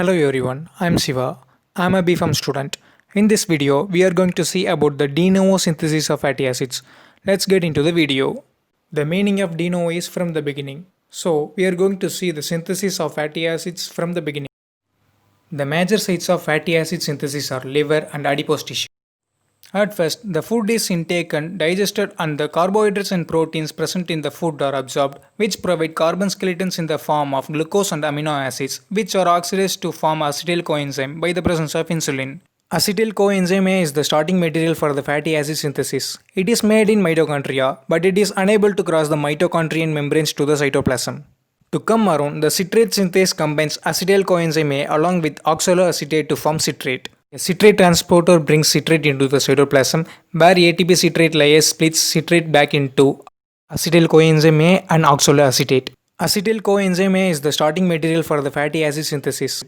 Hello everyone, I'm Siva. I'm a BPharm student. In this video, we are going to see about the de novo synthesis of fatty acids. Let's get into the video. The meaning of de novo is from the beginning. So, we are going to see the synthesis of fatty acids from the beginning. The major sites of fatty acid synthesis are liver and adipose tissue. At first, the food is intaken, digested, and the carbohydrates and proteins present in the food are absorbed, which provide carbon skeletons in the form of glucose and amino acids, which are oxidized to form acetyl coenzyme by the presence of insulin. Acetyl coenzyme A is the starting material for the fatty acid synthesis. It is made in mitochondria, but it is unable to cross the mitochondrial membranes to the cytoplasm. To come around, the citrate synthase combines acetyl coenzyme A along with oxaloacetate to form citrate. A citrate transporter brings citrate into the cytoplasm, where ATP citrate lyase splits citrate back into acetyl coenzyme A and oxaloacetate. Acetyl coenzyme A is the starting material for the fatty acid synthesis.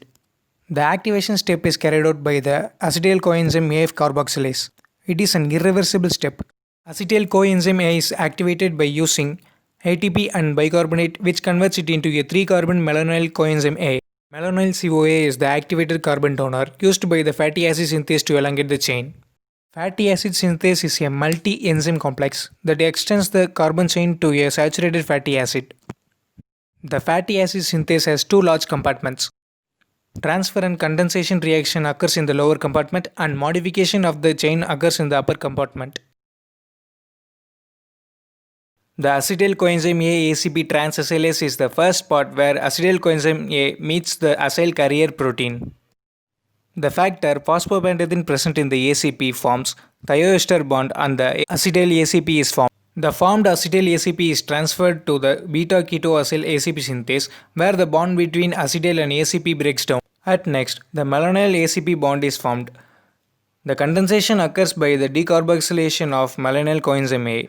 The activation step is carried out by the acetyl coenzyme A carboxylase. It is an irreversible step. Acetyl coenzyme A is activated by using ATP and bicarbonate, which converts it into a 3-carbon malonyl coenzyme A. Malonyl CoA is the activated carbon donor used by the fatty acid synthase to elongate the chain. Fatty acid synthase is a multi-enzyme complex that extends the carbon chain to a saturated fatty acid. The fatty acid synthase has two large compartments. Transfer and condensation reaction occurs in the lower compartment and modification of the chain occurs in the upper compartment. The acetyl coenzyme A ACP transacylase is the first part where acetyl coenzyme A meets the acyl carrier protein. The factor phosphopentadiene present in the ACP forms thioester bond and the acetyl ACP is formed. The formed acetyl ACP is transferred to the beta-ketoacyl ACP synthase where the bond between acetyl and ACP breaks down. At next, the malonyl ACP bond is formed. The condensation occurs by the decarboxylation of malonyl coenzyme A,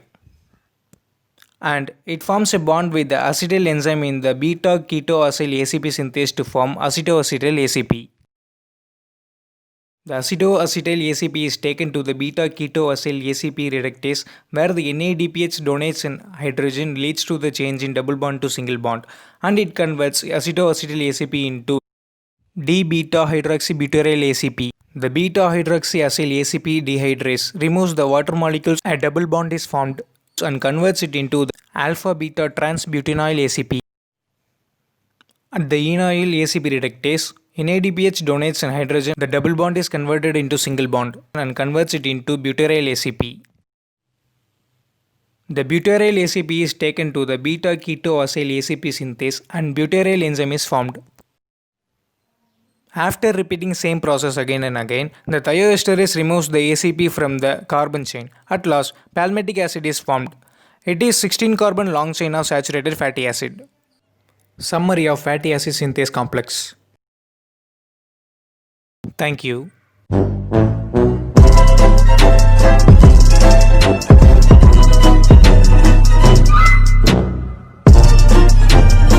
and it forms a bond with the acetyl enzyme in the beta-ketoacyl ACP synthase to form acetoacetyl ACP. The acetoacetyl ACP is taken to the beta-ketoacyl ACP reductase where the NADPH donates in hydrogen leads to the change in double bond to single bond, and it converts acetoacetyl ACP into D-beta-hydroxybutyryl ACP. The beta-hydroxyacyl ACP dehydrase removes the water molecules, a double bond is formed and converts it into the alpha-beta trans-butynyl ACP. At the enoyl ACP reductase, NADPH donates an hydrogen. The double bond is converted into single bond and converts it into butyryl ACP. The butyryl ACP is taken to the beta-ketoacyl ACP synthase and butyryl enzyme is formed. After repeating same process again and again, the thioesterase removes the ACP from the carbon chain. At last, palmitic acid is formed. It is 16-carbon long chain of saturated fatty acid. Summary of fatty acid synthase complex. Thank you.